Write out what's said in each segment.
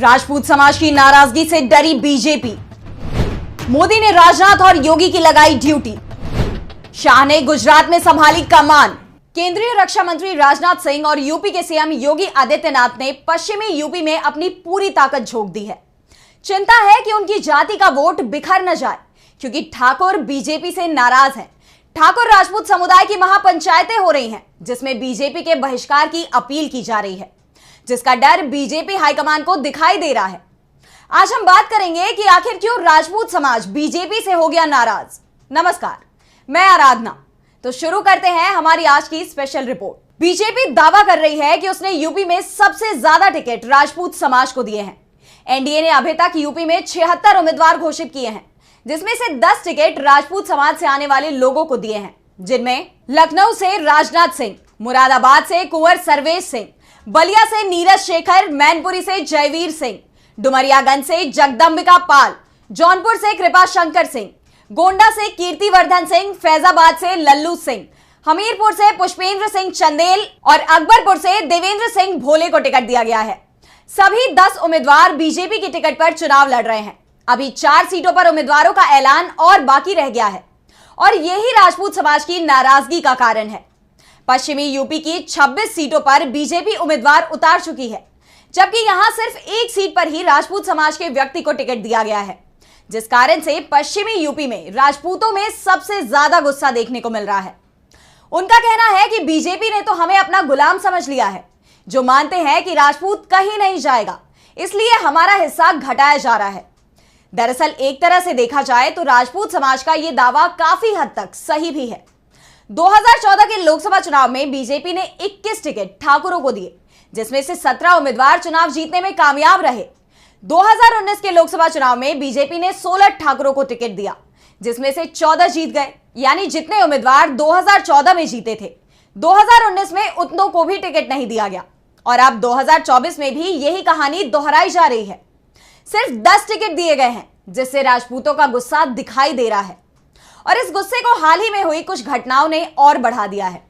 राजपूत समाज की नाराजगी से डरी बीजेपी। मोदी ने राजनाथ और योगी की लगाई ड्यूटी। शाह ने गुजरात में संभाली कमान। केंद्रीय रक्षा मंत्री राजनाथ सिंह और यूपी के सीएम योगी आदित्यनाथ ने पश्चिमी यूपी में अपनी पूरी ताकत झोंक दी है। चिंता है कि उनकी जाति का वोट बिखर न जाए, क्योंकि ठाकुर बीजेपी से नाराज हैं। ठाकुर राजपूत समुदाय की महापंचायतें हो रही हैं, जिसमें बीजेपी के बहिष्कार की अपील की जा रही है, जिसका डर बीजेपी हाईकमान को दिखाई दे रहा है। आज हम बात करेंगे कि आखिर क्यों राजपूत समाज बीजेपी से हो गया नाराज। नमस्कार, मैं आराधना। तो शुरू करते हैं हमारी आज की स्पेशल रिपोर्ट। बीजेपी दावा कर रही है कि उसने यूपी में सबसे ज्यादा टिकट राजपूत समाज को दिए हैं। एनडीए ने अभी तक यूपी में 76 उम्मीदवार घोषित किए हैं, जिसमें से 10 टिकट राजपूत समाज से आने वाले लोगों को दिए हैं, जिनमें लखनऊ से राजनाथ सिंह, मुरादाबाद से कुंवर सर्वेश सिंह, बलिया से नीरज शेखर, मैनपुरी से जयवीर सिंह, डुमरियागंज से जगदम्बिका पाल, जौनपुर से कृपा शंकर सिंह, गोंडा से कीर्तिवर्धन सिंह, फैजाबाद से लल्लू सिंह, हमीरपुर से पुष्पेंद्र सिंह चंदेल और अकबरपुर से देवेंद्र सिंह भोले को टिकट दिया गया है। सभी 10 उम्मीदवार बीजेपी की टिकट पर चुनाव लड़ रहे हैं। अभी 4 सीटों पर उम्मीदवारों का ऐलान और बाकी रह गया है, और यही राजपूत समाज की नाराजगी का कारण है। पश्चिमी यूपी की 26 सीटों पर बीजेपी उम्मीदवार उतार चुकी है, जबकि यहां सिर्फ एक सीट पर ही राजपूत समाज के व्यक्ति को टिकट दिया गया है, जिस कारण से पश्चिमी यूपी में राजपूतों में सबसे ज्यादा गुस्सा देखने को मिल रहा है। उनका कहना है कि बीजेपी ने तो हमें अपना गुलाम समझ लिया है, जो मानते हैं कि राजपूत कहीं नहीं जाएगा, इसलिए हमारा हिस्सा घटाया जा रहा है। दरअसल एक तरह से देखा जाए तो राजपूत समाज का यह दावा काफी हद तक सही भी है। 2014 के लोकसभा चुनाव में बीजेपी ने 21 टिकट ठाकुरों को दिए, जिसमें से 17 उम्मीदवार चुनाव जीतने में कामयाब रहे। 2019 के लोकसभा चुनाव में बीजेपी ने 16 ठाकुरों को टिकट दिया, जिसमें से 14 जीत गए, यानी जितने उम्मीदवार 2014 में जीते थे, 2019 में उतनों को भी टिकट नहीं दिया गया। और अब 2024 में भी यही कहानी दोहराई जा रही है। सिर्फ 10 टिकट दिए गए हैं, जिससे राजपूतों का गुस्सा दिखाई दे रहा है। और इस गुस्से को हाल ही में हुई कुछ घटनाओं ने और बढ़ा दिया है,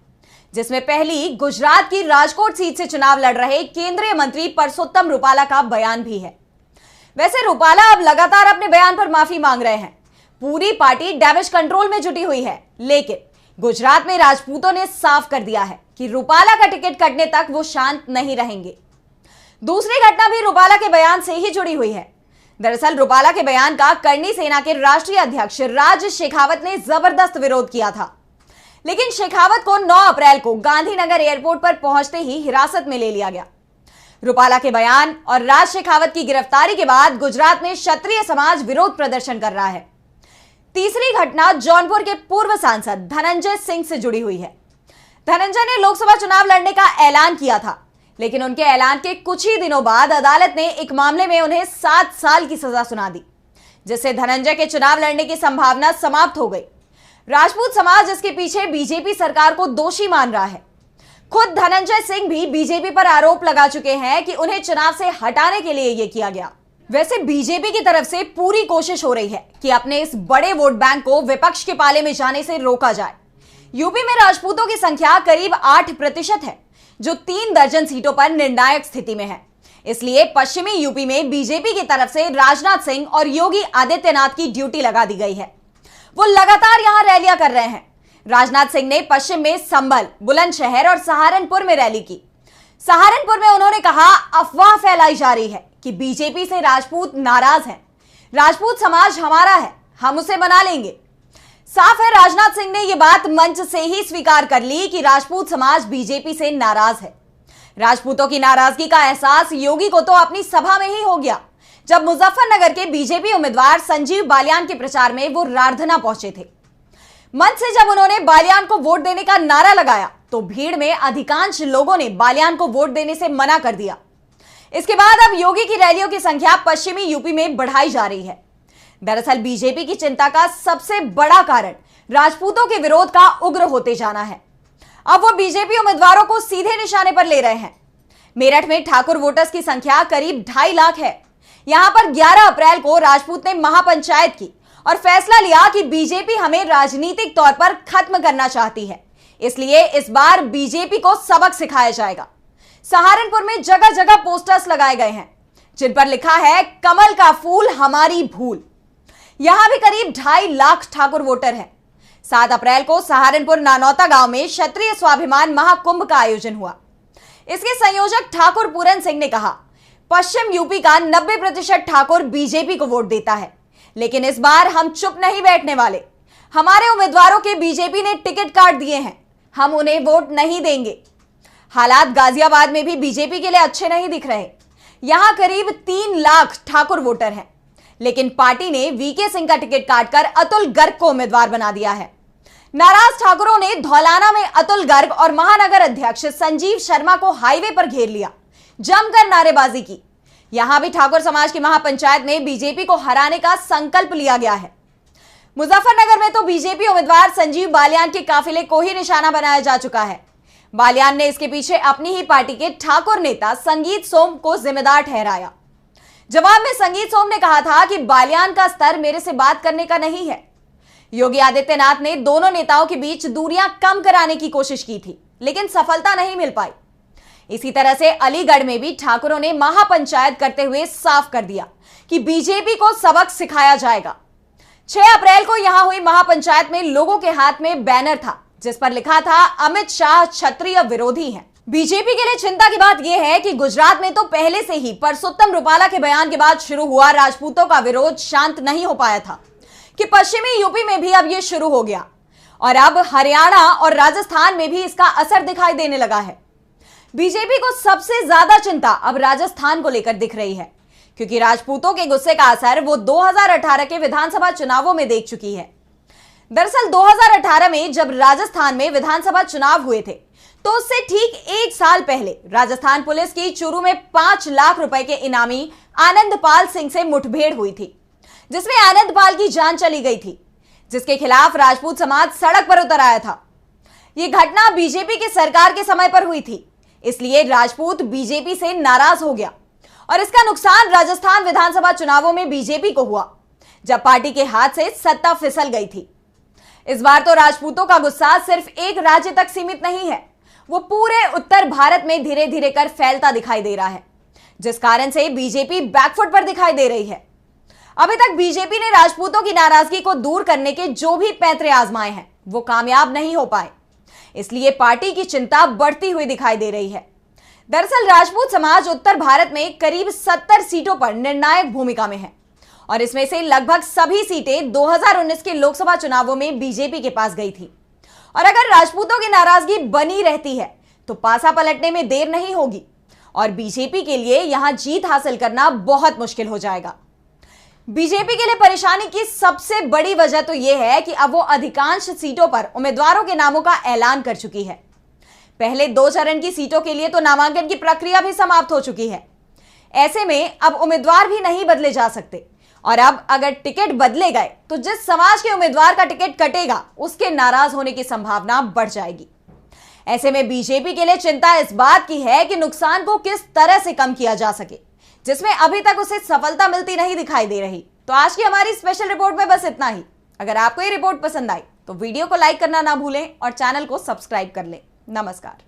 जिसमें पहली गुजरात की राजकोट सीट से चुनाव लड़ रहे केंद्रीय मंत्री परसोत्तम रुपाला का बयान भी है। वैसे रुपाला अब लगातार अपने बयान पर माफी मांग रहे हैं। पूरी पार्टी डैमेज कंट्रोल में जुटी हुई है, लेकिन गुजरात में राजपूतों ने साफ कर दिया है कि रुपाला का टिकट कटने तक वो शांत नहीं रहेंगे। दूसरी घटना भी रुपाला के बयान से ही जुड़ी हुई है। दरअसल रुपाला के बयान का करनी सेना के राष्ट्रीय अध्यक्ष राज शेखावत ने जबरदस्त विरोध किया था, लेकिन शेखावत को 9 अप्रैल को गांधीनगर एयरपोर्ट पर पहुंचते ही हिरासत में ले लिया गया। रुपाला के बयान और राज शेखावत की गिरफ्तारी के बाद गुजरात में क्षत्रिय समाज विरोध प्रदर्शन कर रहा है। तीसरी घटना जौनपुर के पूर्व सांसद धनंजय सिंह से जुड़ी हुई है। धनंजय ने लोकसभा चुनाव लड़ने का ऐलान किया था, लेकिन उनके ऐलान के कुछ ही दिनों बाद अदालत ने एक मामले में उन्हें 7 साल की सजा सुना दी, जिससे धनंजय के चुनाव लड़ने की संभावना समाप्त हो गई। राजपूत समाज इसके पीछे बीजेपी सरकार को दोषी मान रहा है। खुद धनंजय सिंह भी बीजेपी पर आरोप लगा चुके हैं कि उन्हें चुनाव से हटाने के लिए यह किया गया। वैसे बीजेपी की तरफ से पूरी कोशिश हो रही है कि अपने इस बड़े वोट बैंक को विपक्ष के पाले में जाने से रोका जाए। यूपी में राजपूतों की संख्या करीब 8% है, जो 3 दर्जन सीटों पर निर्णायक स्थिति में है। इसलिए पश्चिमी यूपी में बीजेपी की तरफ से राजनाथ सिंह और योगी आदित्यनाथ की ड्यूटी लगा दी गई है। वो लगातार यहां रैलियां कर रहे हैं। राजनाथ सिंह ने पश्चिम में संभल, बुलंदशहर और सहारनपुर में रैली की। सहारनपुर में उन्होंने कहा, अफवाह फैलाई जा रही है कि बीजेपी से राजपूत नाराज हैं। राजपूत समाज हमारा है, हम उसे बना लेंगे। साफ है, राजनाथ सिंह ने यह बात मंच से ही स्वीकार कर ली कि राजपूत समाज बीजेपी से नाराज है। राजपूतों की नाराजगी का एहसास योगी को तो अपनी सभा में ही हो गया, जब मुजफ्फरनगर के बीजेपी उम्मीदवार संजीव बालियान के प्रचार में वो रारधना पहुंचे थे। मंच से जब उन्होंने बालियान को वोट देने का नारा लगाया, तो भीड़ में अधिकांश लोगों ने बालियान को वोट देने से मना कर दिया। इसके बाद अब योगी की रैलियों की संख्या पश्चिमी यूपी में बढ़ाई जा रही है। दरअसल बीजेपी की चिंता का सबसे बड़ा कारण राजपूतों के विरोध का उग्र होते जाना है। अब वो बीजेपी उम्मीदवारों को सीधे निशाने पर ले रहे हैं। मेरठ में ठाकुर वोटर्स की संख्या करीब 2.5 लाख है। यहां पर 11 अप्रैल को राजपूत ने महापंचायत की और फैसला लिया कि बीजेपी हमें राजनीतिक तौर पर खत्म करना चाहती है, इसलिए इस बार बीजेपी को सबक सिखाया जाएगा। सहारनपुर में जगह जगह पोस्टर्स लगाए गए हैं। जिन पर लिखा है कमल का फूल हमारी भूल। यहां भी करीब 2.5 लाख ठाकुर वोटर हैं। 7 अप्रैल को सहारनपुर नानौता गांव में क्षत्रिय स्वाभिमान महाकुंभ का आयोजन हुआ। इसके संयोजक ठाकुर पूरन सिंह ने कहा, पश्चिम यूपी का 90% ठाकुर बीजेपी को वोट देता है, लेकिन इस बार हम चुप नहीं बैठने वाले। हमारे उम्मीदवारों के बीजेपी ने टिकट काट दिए हैं, हम उन्हें वोट नहीं देंगे। हालात गाजियाबाद में भी बीजेपी के लिए अच्छे नहीं दिख रहे। यहां करीब 3 लाख ठाकुर वोटर हैं, लेकिन पार्टी ने वीके सिंह का टिकट काटकर अतुल गर्ग को उम्मीदवार बना दिया है। नाराज ठाकुरों ने धौलाना में अतुल गर्ग और महानगर अध्यक्ष संजीव शर्मा को हाईवे पर घेर लिया, जमकर नारेबाजी की। यहां भी ठाकुर समाज की महापंचायत में बीजेपी को हराने का संकल्प लिया गया है। मुजफ्फरनगर में तो बीजेपी उम्मीदवार संजीव बालियान के काफिले को ही निशाना बनाया जा चुका है। बालियान ने इसके पीछे अपनी ही पार्टी के ठाकुर नेता संगीत सोम को जिम्मेदार ठहराया। जवाब में संगीत सोम ने कहा था कि बालियान का स्तर मेरे से बात करने का नहीं है। योगी आदित्यनाथ ने दोनों नेताओं के बीच दूरियां कम कराने की कोशिश की थी, लेकिन सफलता नहीं मिल पाई। इसी तरह से अलीगढ़ में भी ठाकुरों ने महापंचायत करते हुए साफ कर दिया कि बीजेपी को सबक सिखाया जाएगा। 6 अप्रैल को यहां हुई महापंचायत में लोगों के हाथ में बैनर था, जिस पर लिखा था, अमित शाह क्षत्रिय विरोधी हैं। बीजेपी के लिए चिंता की बात यह है कि गुजरात में तो पहले से ही परसोत्तम रुपाला के बयान के बाद शुरू हुआ राजपूतों का विरोध शांत नहीं हो पाया था, कि पश्चिमी यूपी में भी अब यह शुरू हो गया और अब हरियाणा और राजस्थान में भी इसका असर दिखाई देने लगा है। बीजेपी को सबसे ज्यादा चिंता अब राजस्थान को लेकर दिख रही है, क्योंकि राजपूतों के गुस्से का असर वो 2018 के विधानसभा चुनावों में देख चुकी है। दरअसल 2018 में जब राजस्थान में विधानसभा चुनाव हुए थे, तो उससे ठीक 1 साल पहले राजस्थान पुलिस की चूरू में 5 लाख रुपए के इनामी आनंदपाल सिंह से मुठभेड़ हुई थी, जिसमें आनंदपाल की जान चली गई थी, जिसके खिलाफ राजपूत समाज सड़क पर उतर आया था। यह घटना बीजेपी की सरकार के समय पर हुई थी, इसलिए राजपूत बीजेपी से नाराज हो गया और इसका नुकसान राजस्थान विधानसभा चुनावों में बीजेपी को हुआ, जब पार्टी के हाथ से सत्ता फिसल गई थी। इस बार तो राजपूतों का गुस्सा सिर्फ एक राज्य तक सीमित नहीं है, वो पूरे उत्तर भारत में धीरे धीरे कर फैलता दिखाई दे रहा है, जिस कारण से बीजेपी बैकफुट पर दिखाई दे रही है। अभी तक बीजेपी ने राजपूतों की नाराजगी को दूर करने के जो भी पैंतरे आजमाए हैं, वो कामयाब नहीं हो पाए, इसलिए पार्टी की चिंता बढ़ती हुई दिखाई दे रही है। दरअसल राजपूत समाज उत्तर भारत में करीब 70 सीटों पर निर्णायक भूमिका में है और इसमें से लगभग सभी सीटें 2019 के लोकसभा चुनावों में बीजेपी के पास गई थी। और अगर राजपूतों की नाराजगी बनी रहती है तो पासा पलटने में देर नहीं होगी और बीजेपी के लिए यहां जीत हासिल करना बहुत मुश्किल हो जाएगा। बीजेपी के लिए परेशानी की सबसे बड़ी वजह तो यह है कि अब वो अधिकांश सीटों पर उम्मीदवारों के नामों का ऐलान कर चुकी है। पहले 2 चरण की सीटों के लिए तो नामांकन की प्रक्रिया भी समाप्त हो चुकी है। ऐसे में अब उम्मीदवार भी नहीं बदले जा सकते और अब अगर टिकट बदले गए तो जिस समाज के उम्मीदवार का टिकट कटेगा उसके नाराज होने की संभावना बढ़ जाएगी। ऐसे में बीजेपी के लिए चिंता इस बात की है कि नुकसान को किस तरह से कम किया जा सके, जिसमें अभी तक उसे सफलता मिलती नहीं दिखाई दे रही। तो आज की हमारी स्पेशल रिपोर्ट में बस इतना ही। अगर आपको ये रिपोर्ट पसंद आई तो वीडियो को लाइक करना ना भूलें और चैनल को सब्सक्राइब कर लें। नमस्कार।